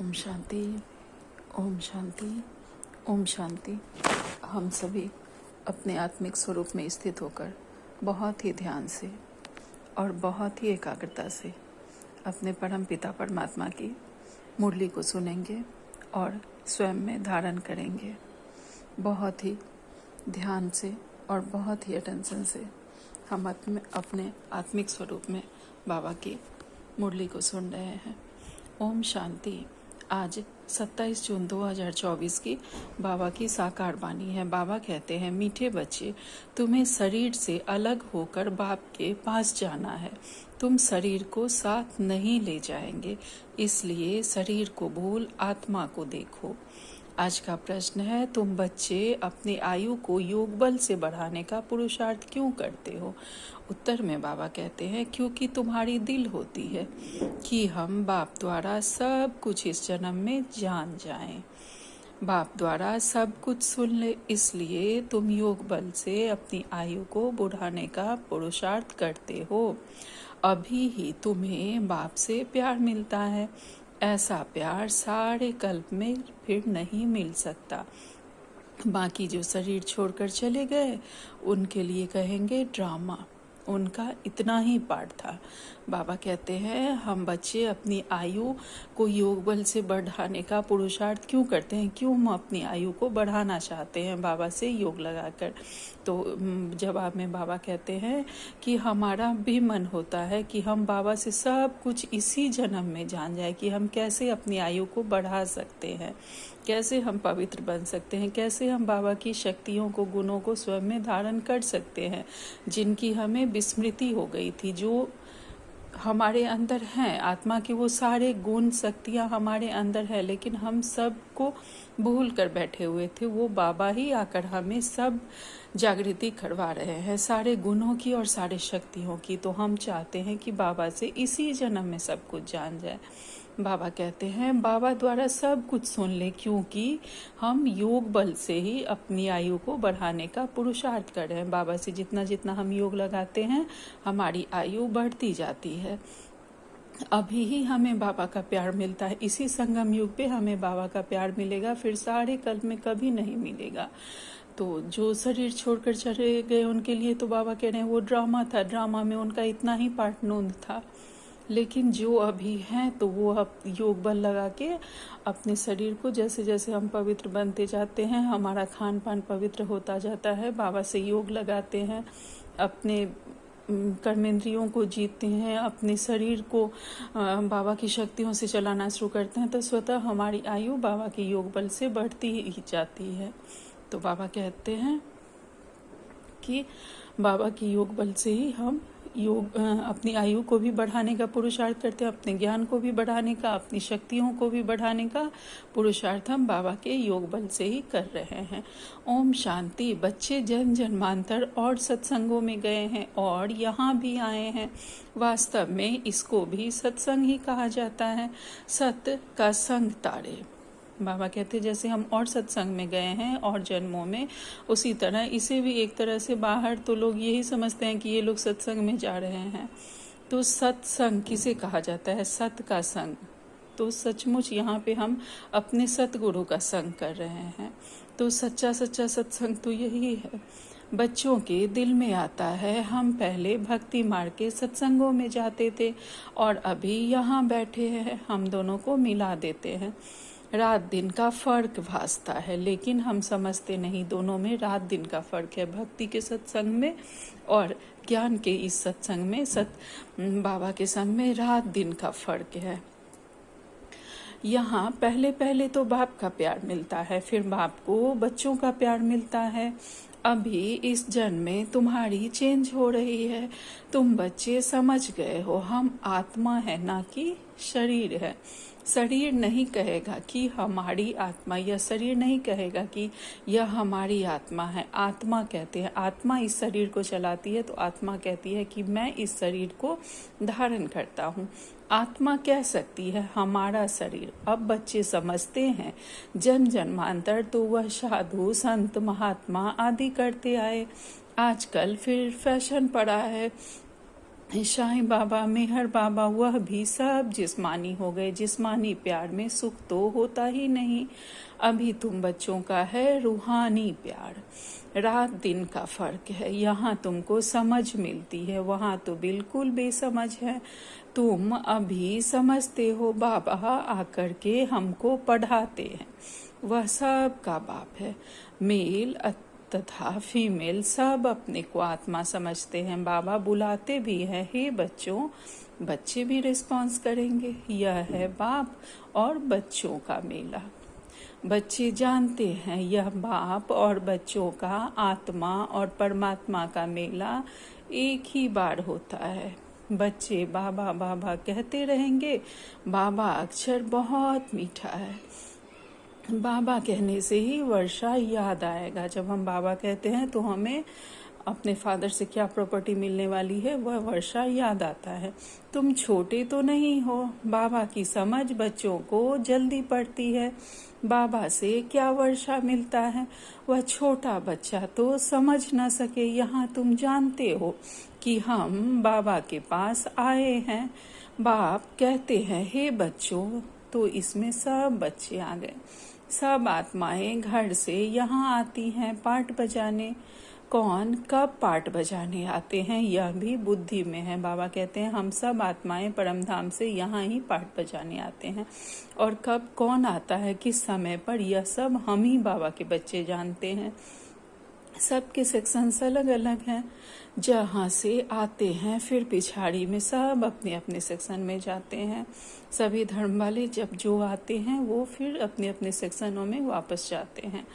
ओम शांति, ओम शांति, ओम शांति। हम सभी अपने आत्मिक स्वरूप में स्थित होकर बहुत ही ध्यान से और बहुत ही एकाग्रता से अपने परम पिता परमात्मा की मुरली को सुनेंगे और स्वयं में धारण करेंगे। बहुत ही ध्यान से और बहुत ही अटेंशन से हम अपने आत्मिक स्वरूप में बाबा की मुरली को सुन रहे हैं। ओम शांति। आज 27 जून 2024 की बाबा की साकार वाणी है। बाबा कहते हैं, मीठे बच्चे, तुम्हें शरीर से अलग होकर बाप के पास जाना है। तुम शरीर को साथ नहीं ले जाएंगे, इसलिए शरीर को भूल आत्मा को देखो। आज का प्रश्न है, तुम बच्चे अपनी आयु को योग बल से बढ़ाने का पुरुषार्थ क्यों करते हो? उत्तर में बाबा कहते हैं, क्योंकि तुम्हारी दिल होती है कि हम बाप द्वारा सब कुछ इस जन्म में जान जाएं। बाप द्वारा सब कुछ सुन ले, इसलिए तुम योग बल से अपनी आयु को बढ़ाने का पुरुषार्थ करते हो। अभी ही तुम्हें बाप से प्यार मिलता है। ऐसा प्यार सारे कल्प में फिर नहीं मिल सकता। बाकी जो शरीर छोड़कर चले गए उनके लिए कहेंगे ड्रामा। उनका इतना ही पाठ था। बाबा कहते हैं, हम बच्चे अपनी आयु को योग बल से बढ़ाने का पुरुषार्थ क्यों करते हैं? क्यों हम अपनी आयु को बढ़ाना चाहते हैं बाबा से योग लगाकर? तो जवाब में बाबा कहते हैं कि हमारा भी मन होता है कि हम बाबा से सब कुछ इसी जन्म में जान जाए कि हम कैसे अपनी आयु को बढ़ा सकते हैं, कैसे हम पवित्र बन सकते हैं, कैसे हम बाबा की शक्तियों को, गुणों को स्वयं में धारण कर सकते हैं, जिनकी हमें विस्मृति हो गई थी, जो हमारे अंदर हैं। आत्मा के वो सारे गुण शक्तियाँ हमारे अंदर है, लेकिन हम सबको भूल कर बैठे हुए थे। वो बाबा ही आकर हमें सब जागृति करवा रहे हैं, सारे गुणों की और सारे शक्तियों की। तो हम चाहते हैं कि बाबा से इसी जन्म में सब कुछ जान जाए। बाबा कहते हैं, बाबा द्वारा सब कुछ सुन ले, क्योंकि हम योग बल से ही अपनी आयु को बढ़ाने का पुरुषार्थ कर रहे हैं। बाबा से जितना जितना हम योग लगाते हैं, हमारी आयु बढ़ती जाती है। अभी ही हमें बाबा का प्यार मिलता है, इसी संगम युग पे हमें बाबा का प्यार मिलेगा, फिर सारे कल्प में कभी नहीं मिलेगा। तो जो शरीर छोड़कर चले गए उनके लिए तो बाबा कह रहे हैं वो ड्रामा था, ड्रामा में उनका इतना ही पार्ट नोंद था। लेकिन जो अभी हैं तो वो अब योग बल लगा के अपने शरीर को, जैसे जैसे हम पवित्र बनते जाते हैं, हमारा खान पान पवित्र होता जाता है, बाबा से योग लगाते हैं, अपने कर्मेंद्रियों को जीतते हैं, अपने शरीर को बाबा की शक्तियों से चलाना शुरू करते हैं, तो स्वतः हमारी आयु बाबा के योग बल से बढ़ती ही जाती है। तो बाबा कहते हैं कि बाबा की योग बल से ही हम अपनी आयु को भी बढ़ाने का पुरुषार्थ करते हैं, अपने ज्ञान को भी बढ़ाने का, अपनी शक्तियों को भी बढ़ाने का पुरुषार्थ हम बाबा के योग बल से ही कर रहे हैं। ओम शांति। बच्चे जन्म जन्मांतर और सत्संगों में गए हैं और यहाँ भी आए हैं। वास्तव में इसको भी सत्संग ही कहा जाता है। सत्य का संग तारे। बाबा कहते हैं, जैसे हम और सत्संग में गए हैं और जन्मों में, उसी तरह इसे भी एक तरह से बाहर तो लोग यही समझते हैं कि ये लोग सत्संग में जा रहे हैं। तो सत्संग किसे कहा जाता है? सत्य का संग। तो सचमुच यहाँ पे हम अपने सतगुरु का संग कर रहे हैं। तो सच्चा सच्चा सत्संग तो यही है। बच्चों के दिल में आता है, हम पहले भक्ति मार्ग के सत्संगों में जाते थे और अभी यहाँ बैठे हैं, हम दोनों को मिला देते हैं। रात दिन का फर्क भासता है, लेकिन हम समझते नहीं दोनों में रात दिन का फर्क है। भक्ति के सत्संग में और ज्ञान के इस सत्संग में, बाबा के संग में रात दिन का फर्क है। यहाँ पहले पहले तो बाप का प्यार मिलता है, फिर बाप को बच्चों का प्यार मिलता है। अभी इस जन्म में तुम्हारी चेंज हो रही है। तुम बच्चे समझ गए हो, हम आत्मा है, ना कि शरीर है। शरीर नहीं कहेगा कि हमारी आत्मा, या शरीर नहीं कहेगा कि यह हमारी आत्मा है। आत्मा कहते हैं, आत्मा इस शरीर को चलाती है, तो आत्मा कहती है कि मैं इस शरीर को धारण करता हूँ। आत्मा कह सकती है हमारा शरीर। अब बच्चे समझते हैं, जन्म जन्मांतर तो वह साधु संत महात्मा आदि करते आए। आजकल फिर फैशन पड़ा है साईं बाबा, मेहर बाबा, वह भी सब जिस्मानी हो गए। जिस्मानी प्यार में सुख तो होता ही नहीं। अभी तुम बच्चों का है रूहानी प्यार। रात दिन का फर्क है, यहाँ तुमको समझ मिलती है, वहाँ तो बिल्कुल बेसमझ है। तुम अभी समझते हो, बाबा आकर के हमको पढ़ाते हैं। वह सब का बाप है। मेल तथा फीमेल सब अपने को आत्मा समझते हैं। बाबा बुलाते भी हैं, हे बच्चों। बच्चे भी रिस्पॉन्स करेंगे। यह है बाप और बच्चों का मेला। बच्चे जानते हैं यह बाप और बच्चों का, आत्मा और परमात्मा का मेला एक ही बार होता है। बच्चे बाबा बाबा कहते रहेंगे। बाबा अक्षर बहुत मीठा है। बाबा कहने से ही वर्षा याद आएगा। जब हम बाबा कहते हैं तो हमें अपने फादर से क्या प्रॉपर्टी मिलने वाली है, वह वर्षा याद आता है। तुम छोटे तो नहीं हो। बाबा की समझ बच्चों को जल्दी पड़ती है। बाबा से क्या वर्षा मिलता है, वह छोटा बच्चा तो समझ न सके। यहाँ तुम जानते हो कि हम बाबा के पास आए हैं। बाप कहते हैं, हे बच्चों, तो इसमें सब बच्चे आ गए। सब आत्माएं घर से यहाँ आती हैं पाठ बजाने। कौन कब पाठ बजाने आते हैं यह भी बुद्धि में है। बाबा कहते हैं हम सब आत्माएं परमधाम से यहाँ ही पाठ बजाने आते हैं। और कब कौन आता है, किस समय पर, यह सब हम ही बाबा के बच्चे जानते हैं। सबके सेक्शंस अलग अलग हैं। जहाँ से आते हैं फिर पिछाड़ी में सब अपने अपने सेक्शन में जाते हैं। सभी धर्म वाले जब जो आते हैं वो फिर अपने अपने सेक्शनों में वापस जाते हैं।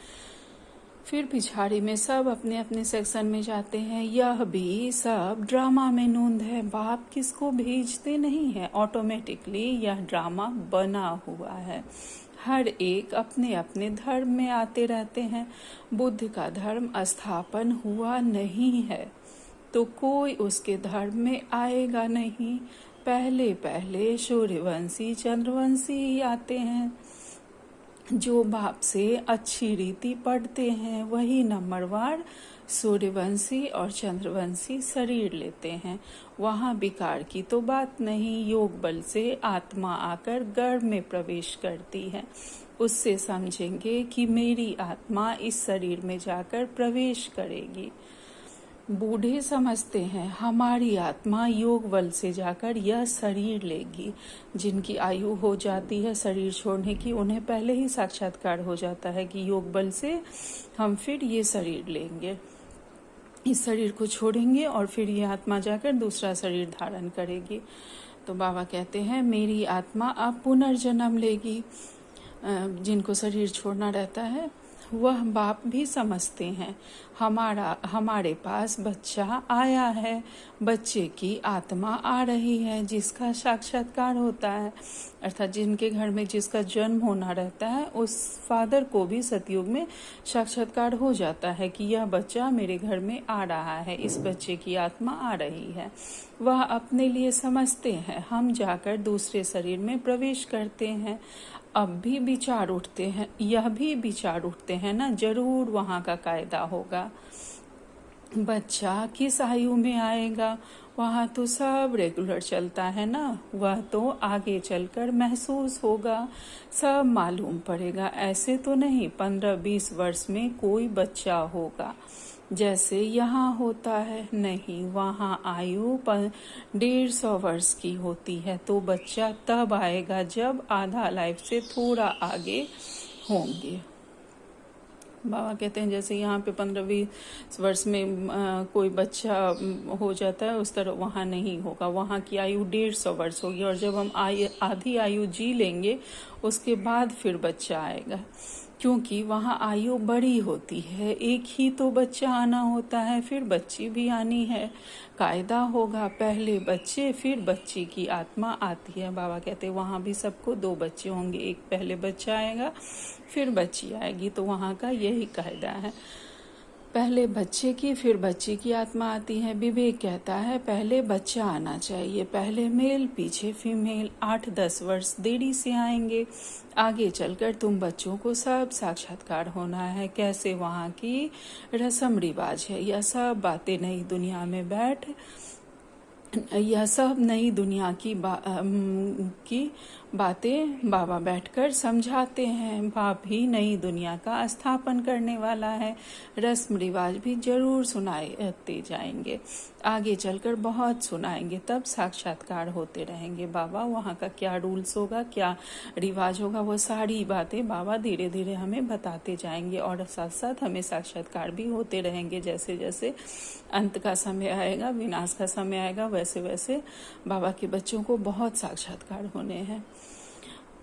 फिर पिछाड़ी में सब अपने अपने सेक्शन में जाते हैं। यह भी सब ड्रामा में नूंद है। बाप किसको भेजते नहीं है, ऑटोमेटिकली यह ड्रामा बना हुआ है। हर एक अपने अपने धर्म में आते रहते हैं। बुद्ध का धर्म स्थापन हुआ नहीं है तो कोई उसके धर्म में आएगा नहीं। पहले पहले सूर्यवंशी चंद्रवंशी ही आते हैं। जो बाप से अच्छी रीति पढ़ते हैं वही नंबरवार सूर्यवंशी और चंद्रवंशी शरीर लेते हैं। वहाँ विकार की तो बात नहीं। योग बल से आत्मा आकर गर्भ में प्रवेश करती है। उससे समझेंगे कि मेरी आत्मा इस शरीर में जाकर प्रवेश करेगी। बूढ़े समझते हैं हमारी आत्मा योग बल से जाकर यह शरीर लेगी। जिनकी आयु हो जाती है शरीर छोड़ने की, उन्हें पहले ही साक्षात्कार हो जाता है कि योग बल से हम फिर ये शरीर लेंगे, इस शरीर को छोड़ेंगे और फिर ये आत्मा जाकर दूसरा शरीर धारण करेगी। तो बाबा कहते हैं मेरी आत्मा अब पुनर्जन्म लेगी। जिनको शरीर छोड़ना रहता है वह बाप भी समझते हैं हमारे पास बच्चा आया है, बच्चे की आत्मा आ रही है जिसका साक्षात्कार होता है। अर्थात जिनके घर में जिसका जन्म होना रहता है उस फादर को भी सतयुग में साक्षात्कार हो जाता है कि यह बच्चा मेरे घर में आ रहा है, इस बच्चे की आत्मा आ रही है। वह अपने लिए समझते हैं। हम जाकर दूसरे शरीर में प्रवेश करते हैं। अब भी विचार उठते हैं, यह भी विचार उठते हैं ना, जरूर वहाँ का कायदा होगा। बच्चा किस आयु में आएगा, वहाँ तो सब रेगुलर चलता है ना। वह तो आगे चलकर महसूस होगा, सब मालूम पड़ेगा। ऐसे तो नहीं 15-20 वर्ष में कोई बच्चा होगा जैसे यहाँ होता है। नहीं, वहाँ आयु 150 वर्ष की होती है। तो बच्चा तब आएगा जब आधा लाइफ से थोड़ा आगे होंगे। बाबा कहते हैं जैसे यहाँ पे 15-20 वर्ष में कोई बच्चा हो जाता है, उस तरह वहाँ नहीं होगा। वहाँ की आयु 150 वर्ष होगी और जब हम आधी आयु जी लेंगे उसके बाद फिर बच्चा आएगा। क्योंकि वहाँ आयु बड़ी होती है। एक ही तो बच्चा आना होता है, फिर बच्ची भी आनी है। कायदा होगा, पहले बच्चे फिर बच्ची की आत्मा आती है। बाबा कहते हैं वहाँ भी सबको 2 बच्चे होंगे, एक पहले बच्चा आएगा फिर बच्ची आएगी। तो वहाँ का यही कायदा है, पहले बच्चे की फिर बच्ची की आत्मा आती है। विवेक कहता है पहले बच्चा आना चाहिए, पहले मेल पीछे फीमेल। 8-10 वर्ष देरी से आएंगे। आगे चलकर तुम बच्चों को सब साक्षात्कार होना है। कैसे वहाँ की रस्म रिवाज है, यह सब बातें नई दुनिया में बैठ यह सब नई दुनिया की बातें बाबा बैठकर समझाते हैं। बाप ही नई दुनिया का स्थापन करने वाला है। रस्म रिवाज भी जरूर सुनाते जाएंगे, आगे चलकर बहुत सुनाएंगे, तब साक्षात्कार होते रहेंगे। बाबा वहाँ का क्या रूल्स होगा, क्या रिवाज होगा, वो सारी बातें बाबा धीरे धीरे हमें बताते जाएंगे, और साथ साथ हमें साक्षात्कार भी होते रहेंगे। जैसे जैसे अंत का समय आएगा, विनाश का समय आएगा, वैसे वैसे बाबा के बच्चों को बहुत साक्षात्कार होने हैं।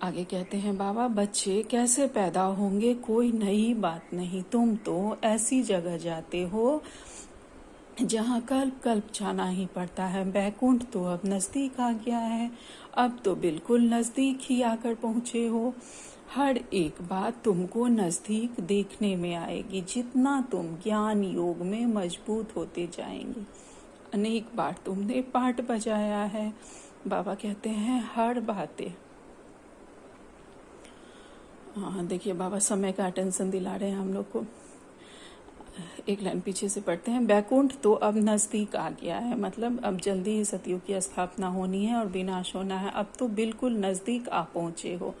आगे कहते हैं बाबा, बच्चे कैसे पैदा होंगे कोई नई बात नहीं। तुम तो ऐसी जगह जाते हो जहाँ कल्प कल्प जाना ही पड़ता है। बैकुंठ तो अब नज़दीक आ गया है, अब तो बिल्कुल नज़दीक ही आकर पहुँचे हो। हर एक बात तुमको नज़दीक देखने में आएगी जितना तुम ज्ञान योग में मजबूत होते जाएंगे। अनेक बार तुमने पाठ बजाया है। बाबा कहते हैं हर बातें। हाँ देखिए, बाबा समय का अटेंशन दिला रहे हैं हम लोग को। एक लाइन पीछे से पढ़ते हैं। बैकुंठ तो अब नज़दीक आ गया है, मतलब अब जल्दी ही सतयुग की स्थापना होनी है और विनाश होना है। अब तो बिल्कुल नज़दीक आ पहुँचे हो,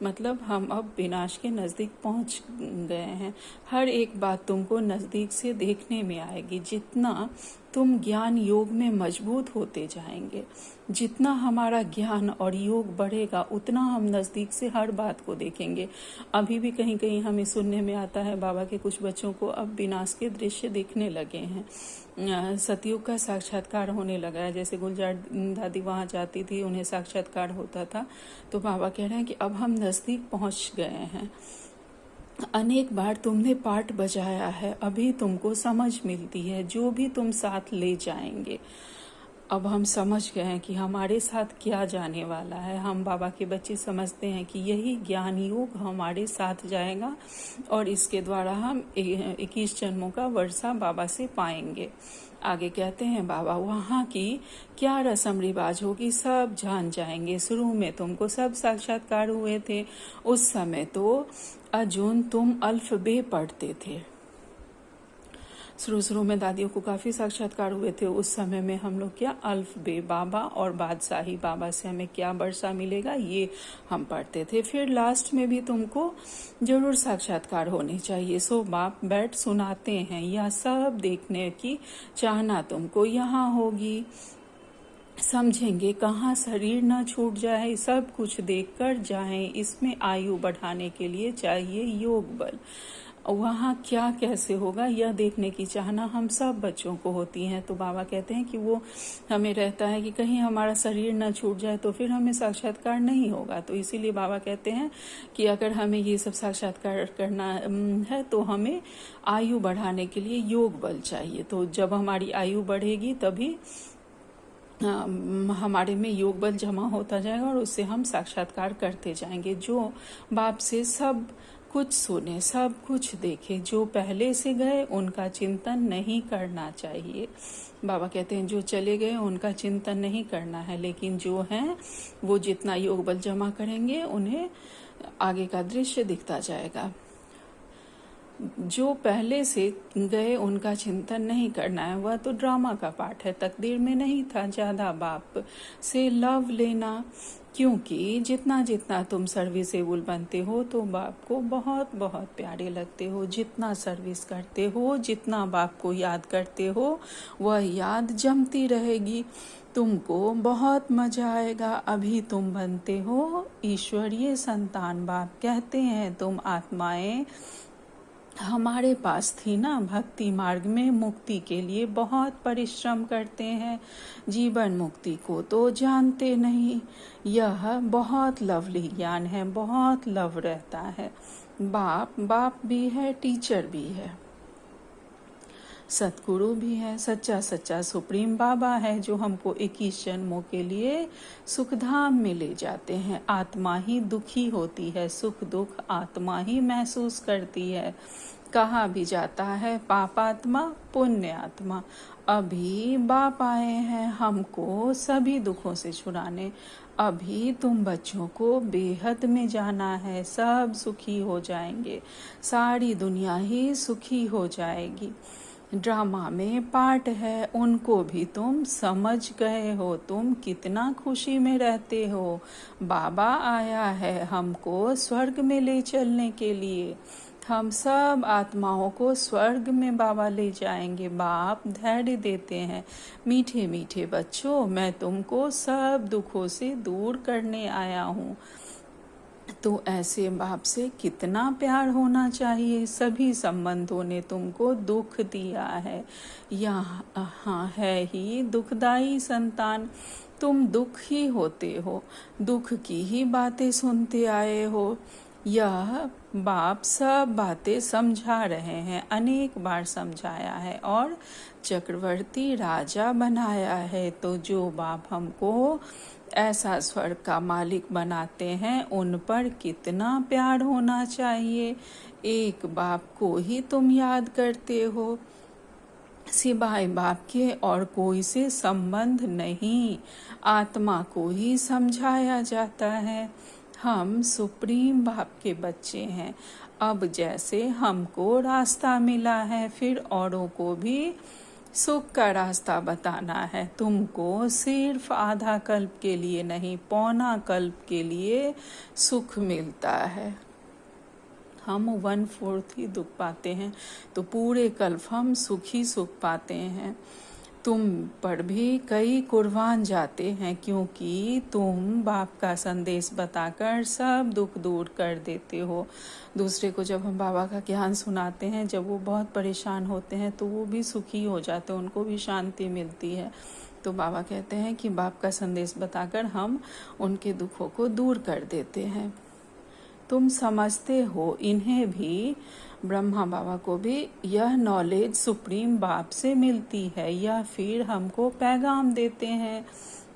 मतलब हम अब विनाश के नज़दीक पहुँच गए हैं। हर एक बात तुमको नज़दीक से देखने में आएगी जितना तुम ज्ञान योग में मजबूत होते जाएंगे। जितना हमारा ज्ञान और योग बढ़ेगा उतना हम नज़दीक से हर बात को देखेंगे। अभी भी कहीं कहीं हमें सुनने में आता है बाबा के कुछ बच्चों को अब विनाश के दृश्य दिखने लगे हैं, सतयुग का साक्षात्कार होने लगा है। जैसे गुलजार दादी वहाँ जाती थी, उन्हें साक्षात्कार होता था, तो बाबा कह रहे हैं कि अब हम नज़दीक पहुँच गए हैं। अनेक बार तुमने पाठ बजाया है, अभी तुमको समझ मिलती है जो भी तुम साथ ले जाएंगे। अब हम समझ गए हैं कि हमारे साथ क्या जाने वाला है। हम बाबा के बच्चे समझते हैं कि यही ज्ञान योग हमारे साथ जाएगा और इसके द्वारा हम 21 जन्मों का वर्षा बाबा से पाएंगे। आगे कहते हैं बाबा, वहाँ की क्या रस्म रिवाज होगी सब जान जाएंगे। शुरू में तुमको सब साक्षात्कार हुए थे, उस समय तो अर्जुन तुम अल्फबे पढ़ते थे। शुरू में दादियों को काफ़ी साक्षात्कार हुए थे, उस समय में हम लोग क्या अल्फबे बाबा और बादशाही बाबा से हमें क्या वर्षा मिलेगा ये हम पढ़ते थे। फिर लास्ट में भी तुमको जरूर साक्षात्कार होनी चाहिए, सो बाप बैठ सुनाते हैं। यह सब देखने की चाहना तुमको यहाँ होगी। समझेंगे कहाँ शरीर न छूट जाए, सब कुछ देखकर जाएं। इसमें आयु बढ़ाने के लिए चाहिए योग बल। वहाँ क्या कैसे होगा यह देखने की चाहना हम सब बच्चों को होती है। तो बाबा कहते हैं कि वो हमें रहता है कि कहीं हमारा शरीर न छूट जाए तो फिर हमें साक्षात्कार नहीं होगा। तो इसीलिए बाबा कहते हैं कि अगर हमें ये सब साक्षात्कार करना है तो हमें आयु बढ़ाने के लिए योग बल चाहिए। तो जब हमारी आयु बढ़ेगी तभी हमारे में योग बल जमा होता जाएगा और उससे हम साक्षात्कार करते जाएंगे। जो बाप से सब कुछ सुने, सब कुछ देखे, जो पहले से गए उनका चिंतन नहीं करना चाहिए। बाबा कहते हैं जो चले गए उनका चिंतन नहीं करना है, लेकिन जो हैं वो जितना योग बल जमा करेंगे उन्हें आगे का दृश्य दिखता जाएगा। जो पहले से गए उनका चिंतन नहीं करना है, वह तो ड्रामा का पार्ट है, तकदीर में नहीं था। ज्यादा बाप से लव लेना, क्योंकि जितना जितना तुम सर्विसेबल बनते हो तो बाप को बहुत बहुत प्यारे लगते हो। जितना सर्विस करते हो, जितना बाप को याद करते हो, वह याद जमती रहेगी। तुमको बहुत मजा आएगा। अभी तुम बनते हो ईश्वरीय संतान। बाप कहते हैं तुम आत्माएं हमारे पास थी ना, भक्ति मार्ग में मुक्ति के लिए बहुत परिश्रम करते हैं, जीवन मुक्ति को तो जानते नहीं। यह बहुत लवली ज्ञान है, बहुत लव रहता है। बाप भी है, टीचर भी है, सतगुरु भी है, सच्चा सच्चा सुप्रीम बाबा है जो हमको 21 जन्मों के लिए सुखधाम में ले जाते हैं। आत्मा ही दुखी होती है, सुख दुख आत्मा ही महसूस करती है। कहा भी जाता है पाप आत्मा पुण्य आत्मा। अभी बाप आए हैं हमको सभी दुखों से छुड़ाने। अभी तुम बच्चों को बेहद में जाना है, सब सुखी हो जाएंगे, सारी दुनिया ही सुखी हो जाएगी। ड्रामा में पार्ट है, उनको भी तुम समझ गए हो। तुम कितना खुशी में रहते हो। बाबा आया है हमको स्वर्ग में ले चलने के लिए। हम सब आत्माओं को स्वर्ग में बाबा ले जाएंगे। बाप धैर्य देते हैं, मीठे मीठे बच्चों, मैं तुमको सब दुखों से दूर करने आया हूँ। तो ऐसे बाप से कितना प्यार होना चाहिए। सभी संबंधों ने तुमको दुख दिया है, यहाँ है ही दुखदाई संतान। तुम दुख ही होते हो, दुख की ही बातें सुनते आए हो। यह बाप सब बातें समझा रहे हैं, अनेक बार समझाया है और चक्रवर्ती राजा बनाया है। तो जो बाप हमको ऐसा स्वर्ग का मालिक बनाते हैं, उन पर कितना प्यार होना चाहिए। एक बाप को ही तुम याद करते हो, सिवाय बाप के और कोई से संबंध नहीं। आत्मा को ही समझाया जाता है। हम सुप्रीम बाप के बच्चे हैं। अब जैसे हमको रास्ता मिला है, फिर औरों को भी सुख का रास्ता बताना है। तुमको सिर्फ आधा कल्प के लिए नहीं, पौना कल्प के लिए सुख मिलता है। हम 1/4 ही दुख पाते हैं, तो पूरे कल्प हम सुख पाते हैं। तुम पर भी कई कुर्बान जाते हैं, क्योंकि तुम बाप का संदेश बताकर सब दुख दूर कर देते हो। दूसरे को जब हम बाबा का ज्ञान सुनाते हैं, जब वो बहुत परेशान होते हैं, तो वो भी सुखी हो जाते हैं, उनको भी शांति मिलती है। तो बाबा कहते हैं कि बाप का संदेश बताकर हम उनके दुखों को दूर कर देते हैं। तुम समझते हो, इन्हें भी, ब्रह्मा बाबा को भी यह नॉलेज सुप्रीम बाप से मिलती है, या फिर हमको पैगाम देते हैं।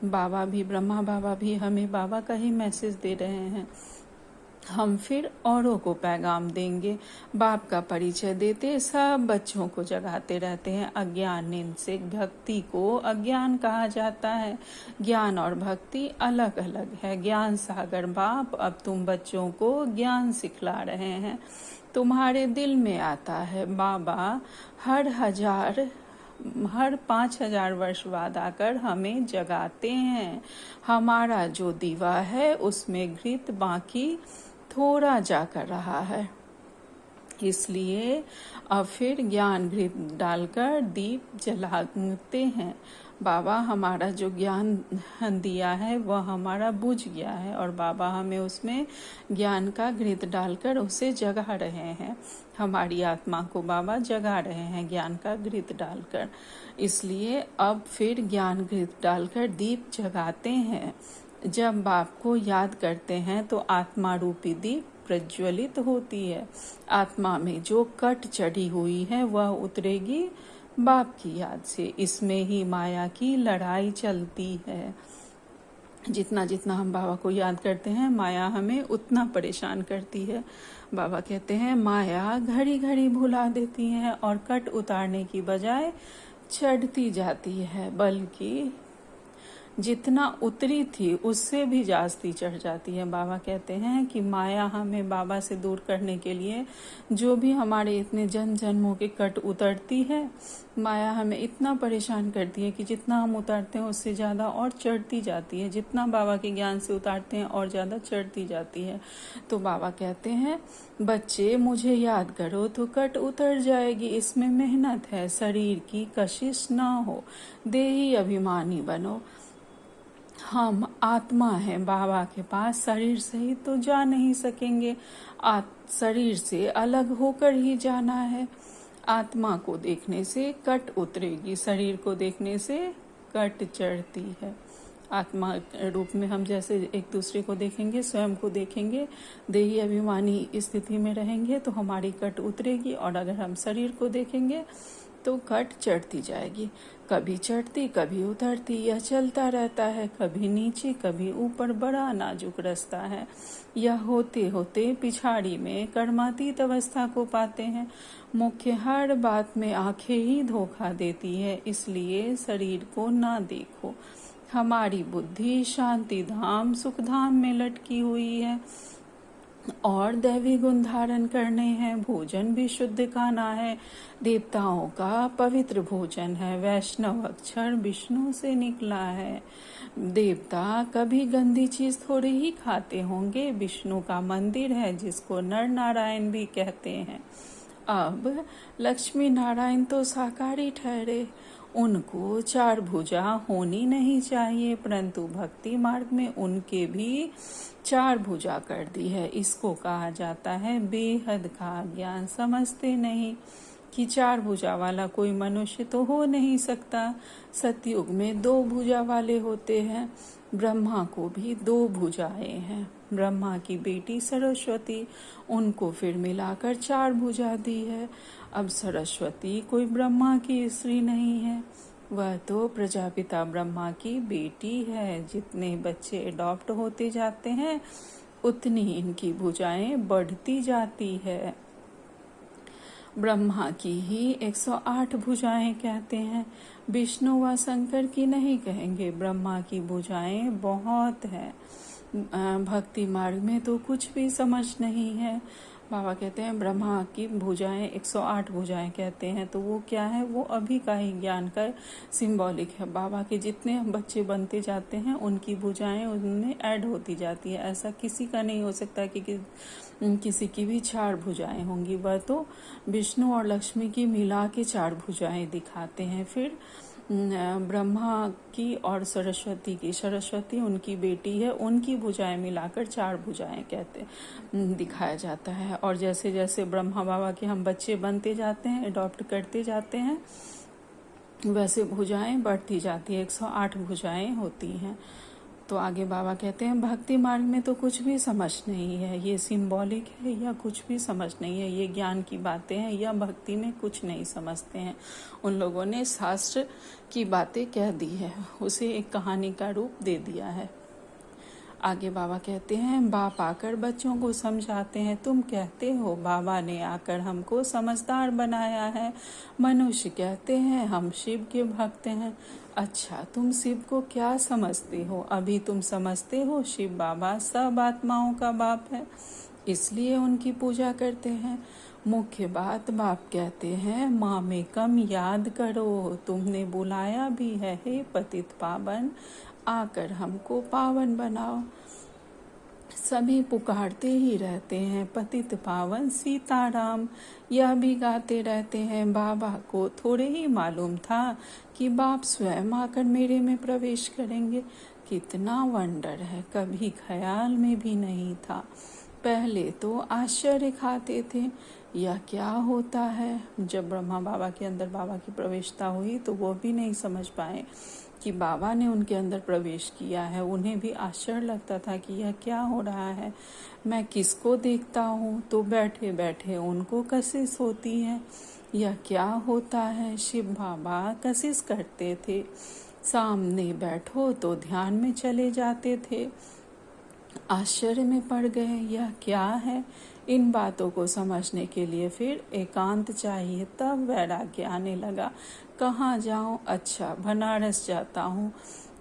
बाबा भी, ब्रह्मा बाबा भी हमें बाबा का ही मैसेज दे रहे हैं। हम फिर औरों को पैगाम देंगे। बाप का परिचय देते सब बच्चों को जगाते रहते हैं। अज्ञान नींद से, भक्ति को अज्ञान कहा जाता है। ज्ञान और भक्ति अलग अलग है। ज्ञान सागर बाप अब तुम बच्चों को ज्ञान सिखला रहे हैं। तुम्हारे दिल में आता है, बाबा हर 5000 वर्ष बाद आकर हमें जगाते हैं। हमारा जो दीवा है उसमें घृत बाकी थोड़ा जाकर रहा है, इसलिए अब फिर ज्ञान घृत डालकर दीप जलाते हैं। बाबा हमारा जो ज्ञान दिया है वह हमारा बुझ गया है, और बाबा हमें उसमें ज्ञान का घृत डालकर उसे जगा रहे हैं। हमारी आत्मा को बाबा जगा रहे हैं ज्ञान का घृत डालकर। इसलिए अब फिर ज्ञान घृत डालकर दीप जगाते हैं। जब बाप को याद करते हैं तो आत्मा रूपी दीप प्रज्वलित होती है। आत्मा में जो कट चढ़ी हुई है वह उतरेगी बाप की याद से। इसमें ही माया की लड़ाई चलती है। जितना जितना हम बाबा को याद करते हैं, माया हमें उतना परेशान करती है। बाबा कहते हैं माया घड़ी घड़ी भुला देती है और कट उतारने की बजाय चढ़ती जाती है, बल्कि जितना उतरी थी उससे भी जास्ती चढ़ जाती है। बाबा कहते हैं कि माया हमें बाबा से दूर करने के लिए जो भी हमारे इतने जन्मों के कट उतरती है, माया हमें इतना परेशान करती है कि जितना हम उतारते हैं उससे ज़्यादा और चढ़ती जाती है। जितना बाबा के ज्ञान से उतारते हैं और ज़्यादा चढ़ती जाती है। तो बाबा कहते हैं बच्चे मुझे याद करो तो कट उतर जाएगी। इसमें मेहनत है, शरीर की कशिश ना हो, देही अभिमानी बनो। हम आत्मा हैं, बाबा के पास शरीर से ही तो जा नहीं सकेंगे। शरीर से अलग होकर ही जाना है। आत्मा को देखने से कट उतरेगी, शरीर को देखने से कट चढ़ती है। आत्मा रूप में हम जैसे एक दूसरे को देखेंगे, स्वयं को देखेंगे, देही अभिमानी स्थिति में रहेंगे तो हमारी कट उतरेगी। और अगर हम शरीर को देखेंगे तो कट चढ़ती जाएगी, कभी चढ़ती कभी उतरती, यह चलता रहता है। कभी नीचे कभी ऊपर, बड़ा नाजुक रास्ता है। यह होते होते पिछाड़ी में कर्मातीत अवस्था को पाते हैं। मुख्य हर बात में आंखें ही धोखा देती है, इसलिए शरीर को ना देखो। हमारी बुद्धि शांति धाम सुख धाम में लटकी हुई है। और दैवी गुण धारण करने हैं। भोजन भी शुद्ध खाना है, देवताओं का पवित्र भोजन है। वैष्णव अक्षर विष्णु से निकला है। देवता कभी गंदी चीज थोड़ी ही खाते होंगे। विष्णु का मंदिर है जिसको नर नारायण भी कहते हैं। अब लक्ष्मी नारायण तो शाकाहारी ठहरे, उनको 4 भुजा होनी नहीं चाहिए, परंतु भक्ति मार्ग में उनके भी 4 भुजा कर दी है। इसको कहा जाता है बेहद का ज्ञान। समझते नहीं कि 4 भुजा वाला कोई मनुष्य तो हो नहीं सकता। सतयुग में 2 भुजा वाले होते हैं। ब्रह्मा को भी 2 भुजाएं हैं। ब्रह्मा की बेटी सरस्वती, उनको फिर मिलाकर 4 भुजा दी है। अब सरस्वती कोई ब्रह्मा की स्त्री नहीं है, वह तो प्रजापिता ब्रह्मा की बेटी है। जितने बच्चे अडॉप्ट होते जाते हैं उतनी इनकी भुजाएं बढ़ती जाती है। ब्रह्मा की ही 108 भुजाएं कहते हैं, विष्णु व शंकर की नहीं कहेंगे। ब्रह्मा की भुजाएं बहुत है। भक्ति मार्ग में तो कुछ भी समझ नहीं है। बाबा कहते हैं ब्रह्मा की भुजाएं 108 भुजाएं कहते हैं, तो वो क्या है? वो अभी का ही ज्ञान का सिंबॉलिक है। बाबा के जितने बच्चे बनते जाते हैं उनकी भुजाएं उनमें ऐड होती जाती है। ऐसा किसी का नहीं हो सकता कि किसी की भी 4 भुजाएं होंगी। वह तो विष्णु और लक्ष्मी की मिला के 4 भुजाएं दिखाते हैं। फिर ब्रह्मा की और सरस्वती की, सरस्वती उनकी बेटी है, उनकी भुजाएं मिलाकर 4 भुजाएं कहते दिखाया जाता है। और जैसे जैसे ब्रह्मा बाबा के हम बच्चे बनते जाते हैं, अडॉप्ट करते जाते हैं, वैसे भुजाएं बढ़ती जाती है। 108 भुजाएं होती हैं। तो आगे बाबा कहते हैं भक्ति मार्ग में तो कुछ भी समझ नहीं है, ये सिंबॉलिक है या कुछ भी समझ नहीं है, ये ज्ञान की बातें हैं या भक्ति में कुछ नहीं समझते हैं। उन लोगों ने शास्त्र की बातें कह दी है, उसे एक कहानी का रूप दे दिया है। आगे बाबा कहते हैं बाप आकर बच्चों को समझाते हैं। तुम कहते हो बाबा ने आकर हमको समझदार बनाया है। मनुष्य कहते हैं हम शिव के भक्त हैं। अच्छा, तुम शिव को क्या समझते हो? अभी तुम समझते हो शिव बाबा सब आत्माओं का बाप है, इसलिए उनकी पूजा करते हैं। मुख्य बात बाप कहते हैं माँ में कम याद करो, तुमने बुलाया भी है हे पतित पावन, आकर हमको पावन बनाओ। सभी पुकारते ही रहते हैं पतित पावन सीताराम, यह भी गाते रहते हैं। बाबा को थोड़े ही मालूम था कि बाप स्वयं आकर मेरे में प्रवेश करेंगे। कितना वंडर है, कभी ख्याल में भी नहीं था। पहले तो आश्चर्य खाते थे यह क्या होता है। जब ब्रह्मा बाबा के अंदर बाबा की प्रवेशता हुई तो वो भी नहीं समझ पाए कि बाबा ने उनके अंदर प्रवेश किया है। उन्हें भी आश्चर्य लगता था कि यह क्या हो रहा है, मैं किसको देखता हूँ। तो बैठे बैठे उनको कशिश होती है, यह क्या होता है। शिव बाबा कशिश करते थे, सामने बैठो तो ध्यान में चले जाते थे। आश्चर्य में पड़ गए, यह क्या है। इन बातों को समझने के लिए फिर एकांत चाहिए, तब वैराग्य आने लगा। कहाँ जाऊं? अच्छा, बनारस जाता हूँ।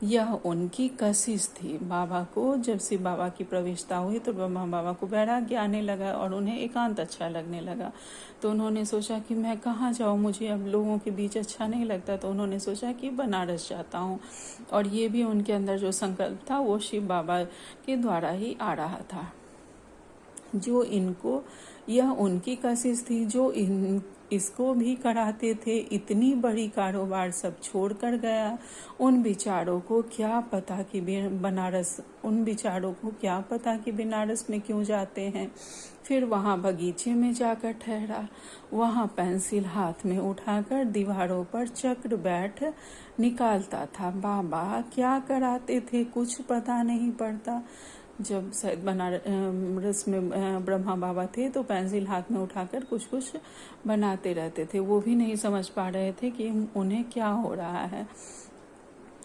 यह उनकी कशिश थी। बाबा को जब से बाबा की प्रवेशता हुई तो ब्रह्मा बाबा को वैराग्य आने लगा और उन्हें एकांत अच्छा लगने लगा। तो उन्होंने सोचा कि मैं कहाँ जाऊँ, मुझे अब लोगों के बीच अच्छा नहीं लगता। तो उन्होंने सोचा कि बनारस जाता हूँ। और ये भी उनके अंदर जो संकल्प था वो शिव बाबा के द्वारा ही आ रहा था। जो इनको, यह उनकी कशिश थी जो इसको भी कराते थे। इतनी बड़ी कारोबार सब छोड़कर गया। उन बिचारों को क्या पता कि बनारस में क्यों जाते हैं। फिर वहाँ बगीचे में जाकर ठहरा। वहाँ पेंसिल हाथ में उठाकर दीवारों पर चक्र बैठ निकालता था। बाबा क्या कराते थे कुछ पता नहीं पड़ता। जब शायद बनारस में ब्रह्मा बाबा थे तो पेंसिल हाथ में उठाकर कुछ कुछ बनाते रहते थे। वो भी नहीं समझ पा रहे थे कि उन्हें क्या हो रहा है।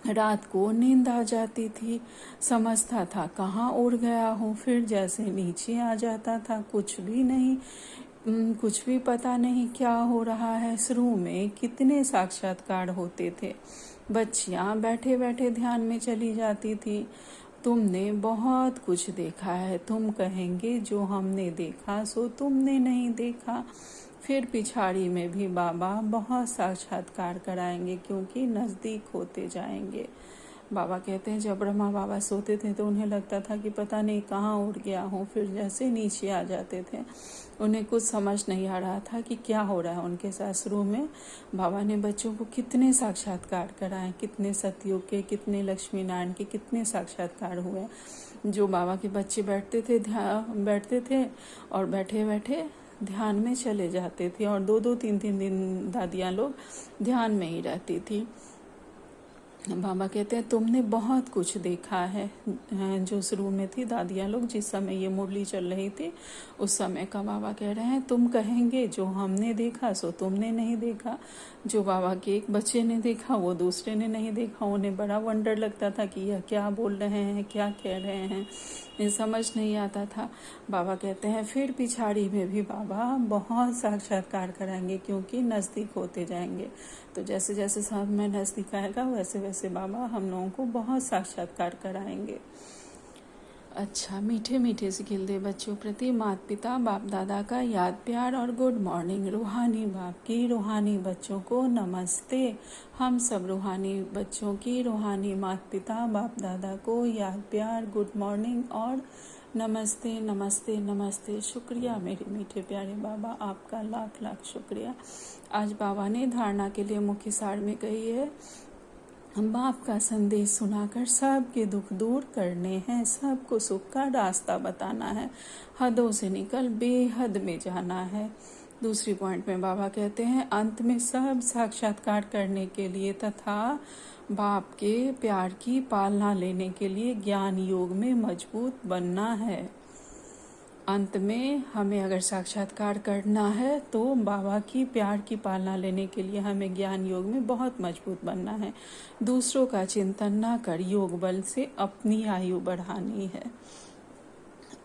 रात को नींद आ जाती थी, समझता था कहाँ उड़ गया हूँ। फिर जैसे नीचे आ जाता था, कुछ भी पता नहीं क्या हो रहा है। शुरू में कितने साक्षात्कार होते थे। बच्चियाँ बैठे बैठे ध्यान में चली जाती थी। तुमने बहुत कुछ देखा है, तुम कहेंगे जो हमने देखा सो तुमने नहीं देखा। फिर पिछाड़ी में भी बाबा बहुत साक्षात्कार कराएंगे, क्योंकि नज़दीक होते जाएंगे। बाबा कहते हैं जब ब्रह्मा बाबा सोते थे तो उन्हें लगता था कि पता नहीं कहाँ उड़ गया हूँ। फिर जैसे नीचे आ जाते थे, उन्हें कुछ समझ नहीं आ रहा था कि क्या हो रहा है उनके साथ। शुरू में बाबा ने बच्चों को कितने साक्षात्कार कराए, कितने सतयुग के, कितने लक्ष्मी नारायण के, कितने साक्षात्कार हुए। जो बाबा के बच्चे बैठते थे और बैठे बैठे ध्यान में चले जाते थे, और 2-2 3-3 दिन दादियाँ लोग ध्यान में ही रहती थी। बाबा कहते हैं तुमने बहुत कुछ देखा है। जो शुरू में थी दादियाँ लोग, जिस समय ये मुरली चल रही थी उस समय का बाबा कह रहे हैं तुम कहेंगे जो हमने देखा सो तुमने नहीं देखा। जो बाबा के एक बच्चे ने देखा वो दूसरे ने नहीं देखा। उन्हें बड़ा वंडर लगता था कि यह क्या बोल रहे हैं, क्या कह रहे हैं, ये समझ नहीं आता था। बाबा कहते हैं फिर पिछाड़ी में भी बाबा बहुत साक्षात्कार कराएंगे, क्योंकि नज़दीक होते जाएंगे। तो जैसे जैसे समय नज़दीक आएगा वैसे वैसे बाबा हम लोगों को बहुत साक्षात्कार कराएंगे। अच्छा, मीठे मीठे से खिलते बच्चों प्रति माता पिता बाप दादा का याद प्यार और गुड मॉर्निंग। रूहानी बाप की रूहानी बच्चों को नमस्ते। हम सब रूहानी बच्चों की रूहानी माता पिता बाप दादा को याद प्यार, गुड मॉर्निंग और नमस्ते नमस्ते नमस्ते। शुक्रिया मेरे मीठे प्यारे बाबा, आपका लाख लाख शुक्रिया। आज बाबा ने धारणा के लिए मुख्य सार में कही है, बाप का संदेश सुनाकर सबके दुख दूर करने हैं, सबको सुख का रास्ता बताना है, हदों से निकल बेहद में जाना है। दूसरी पॉइंट में बाबा कहते हैं अंत में सब साक्षात्कार करने के लिए तथा बाप के प्यार की पालना लेने के लिए ज्ञान योग में मजबूत बनना है। अंत में हमें अगर साक्षात्कार करना है तो बाबा की प्यार की पालना लेने के लिए हमें ज्ञान योग में बहुत मजबूत बनना है। दूसरों का चिंतन ना कर योग बल से अपनी आयु बढ़ानी है।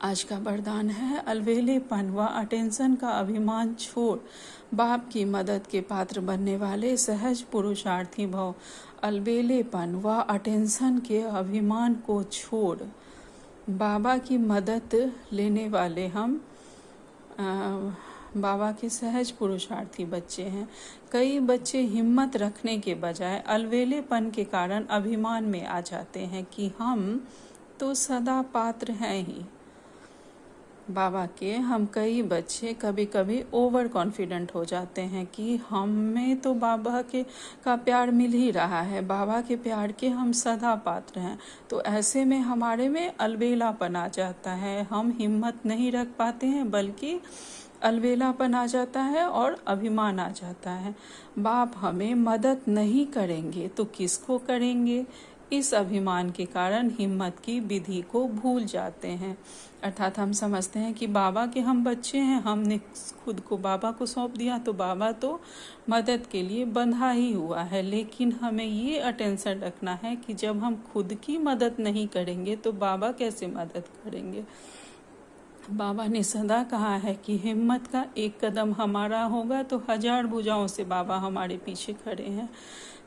आज का वरदान है अलवेलेपन व अटेंशन का अभिमान छोड़ बाप की मदद के पात्र बनने वाले सहज पुरुषार्थी भव। अलवेलेपन व अटेंशन के अभिमान को छोड़ बाबा की मदद लेने वाले हम बाबा के सहज पुरुषार्थी बच्चे हैं। कई बच्चे हिम्मत रखने के बजाय अलवेलेपन के कारण अभिमान में आ जाते हैं कि हम तो सदा पात्र हैं ही बाबा के। हम कई बच्चे कभी कभी ओवर कॉन्फिडेंट हो जाते हैं कि हमें तो बाबा के का प्यार मिल ही रहा है, बाबा के प्यार के हम सदा पात्र हैं। तो ऐसे में हमारे में अलबेलापन आ जाता है, हम हिम्मत नहीं रख पाते हैं, बल्कि अलबेलापन आ जाता है और अभिमान आ जाता है। बाप हमें मदद नहीं करेंगे तो किसको करेंगे? इस अभिमान के कारण हिम्मत की विधि को भूल जाते हैं। अर्थात हम समझते हैं कि बाबा के हम बच्चे हैं, हमने खुद को बाबा को सौंप दिया तो बाबा तो मदद के लिए बंधा ही हुआ है। लेकिन हमें ये अटेंशन रखना है कि जब हम खुद की मदद नहीं करेंगे तो बाबा कैसे मदद करेंगे। बाबा ने सदा कहा है कि हिम्मत का एक कदम हमारा होगा तो 1000 भुजाओं से बाबा हमारे पीछे खड़े हैं।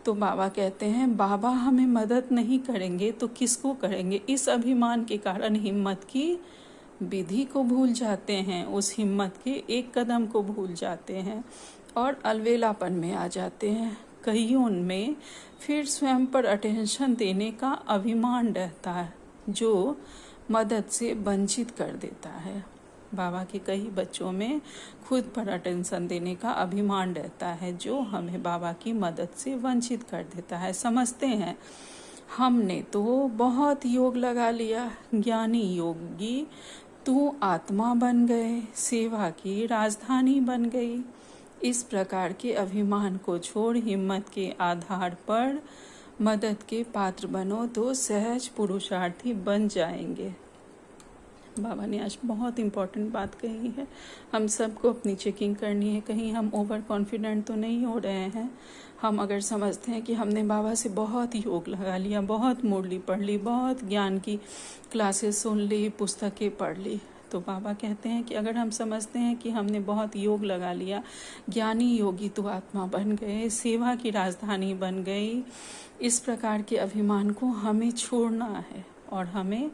तो बाबा कहते हैं बाबा हमें मदद नहीं करेंगे तो किसको करेंगे? इस अभिमान के कारण हिम्मत की विधि को भूल जाते हैं, उस हिम्मत के एक कदम को भूल जाते हैं और अलवेलापन में आ जाते हैं। कईयों में फिर स्वयं पर अटेंशन देने का अभिमान रहता है जो मदद से वंचित कर देता है। बाबा के कई बच्चों में खुद पर अटेंशन देने का अभिमान रहता है जो हमें बाबा की मदद से वंचित कर देता है। समझते हैं हमने तो बहुत योग लगा लिया, ज्ञानी योगी तू आत्मा बन गए, सेवा की राजधानी बन गई। इस प्रकार के अभिमान को छोड़ हिम्मत के आधार पर मदद के पात्र बनो तो सहज पुरुषार्थी बन जाएंगे। बाबा ने आज बहुत इम्पोर्टेंट बात कही है। हम सबको अपनी चेकिंग करनी है, कहीं हम ओवर कॉन्फिडेंट तो नहीं हो रहे हैं। हम अगर समझते हैं कि हमने बाबा से बहुत योग लगा लिया, बहुत मुरली पढ़ ली, बहुत ज्ञान की क्लासेस सुन ली, पुस्तकें पढ़ ली, तो बाबा कहते हैं कि अगर हम समझते हैं कि हमने बहुत योग लगा लिया, ज्ञानी योगी तो आत्मा बन गए, सेवा की राजधानी बन गई, इस प्रकार के अभिमान को हमें छोड़ना है। और हमें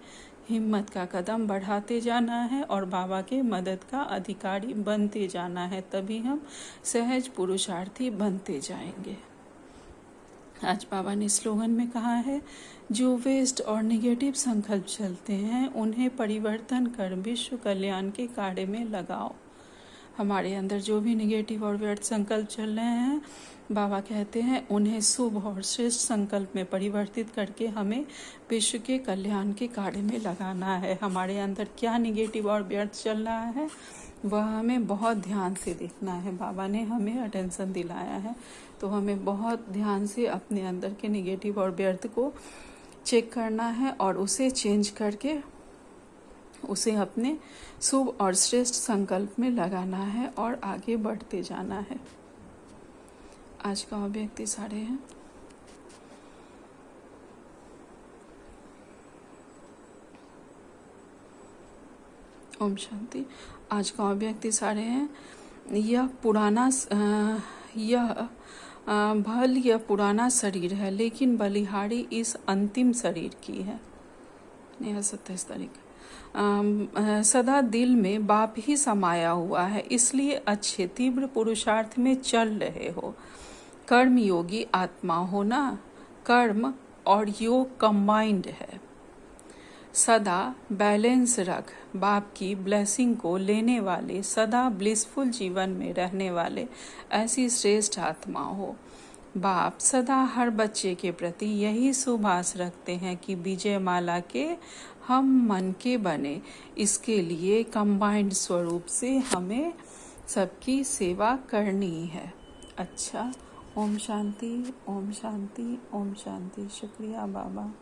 हिम्मत का कदम बढ़ाते जाना है और बाबा के मदद का अधिकारी बनते जाना है, तभी हम सहज पुरुषार्थी बनते जाएंगे। आज बाबा ने स्लोगन में कहा है, जो वेस्ट और निगेटिव संकल्प चलते हैं उन्हें परिवर्तन कर विश्व कल्याण के कार्य में लगाओ। हमारे अंदर जो भी निगेटिव और व्यर्थ संकल्प चल रहे हैं, बाबा कहते हैं उन्हें शुभ और श्रेष्ठ संकल्प में परिवर्तित करके हमें विश्व के कल्याण के कार्य में लगाना है। हमारे अंदर क्या निगेटिव और व्यर्थ चल रहा है वह हमें बहुत ध्यान से देखना है। बाबा ने हमें अटेंशन दिलाया है, तो हमें बहुत ध्यान से अपने अंदर के निगेटिव और व्यर्थ को चेक करना है और उसे चेंज करके उसे अपने शुभ और श्रेष्ठ संकल्प में लगाना है और आगे बढ़ते जाना है। आज का अव्यक्ति सारे हैं। ओम शांति। आज का अव्यक्ति सारे हैं। यह पुराना शरीर है, लेकिन बलिहारी इस अंतिम शरीर की है। 27 तारीख। सदा दिल में बाप ही समाया हुआ है, इसलिए अच्छे तीव्र पुरुषार्थ में चल रहे हो। कर्म योगी आत्मा हो ना, कर्म और योग कंबाइंड है। सदा बैलेंस रख, बाप की ब्लेसिंग को लेने वाले, सदा ब्लिसफुल जीवन में रहने वाले ऐसी श्रेष्ठ आत्मा हो। बाप सदा हर बच्चे के प्रति यही शुभ आस रखते हैं कि विजय माला के हम मन के बने। इसके लिए कंबाइंड स्वरूप से हमें सबकी सेवा करनी है। अच्छा, ओम शांति, ओम शांति, ओम शांति। शुक्रिया बाबा।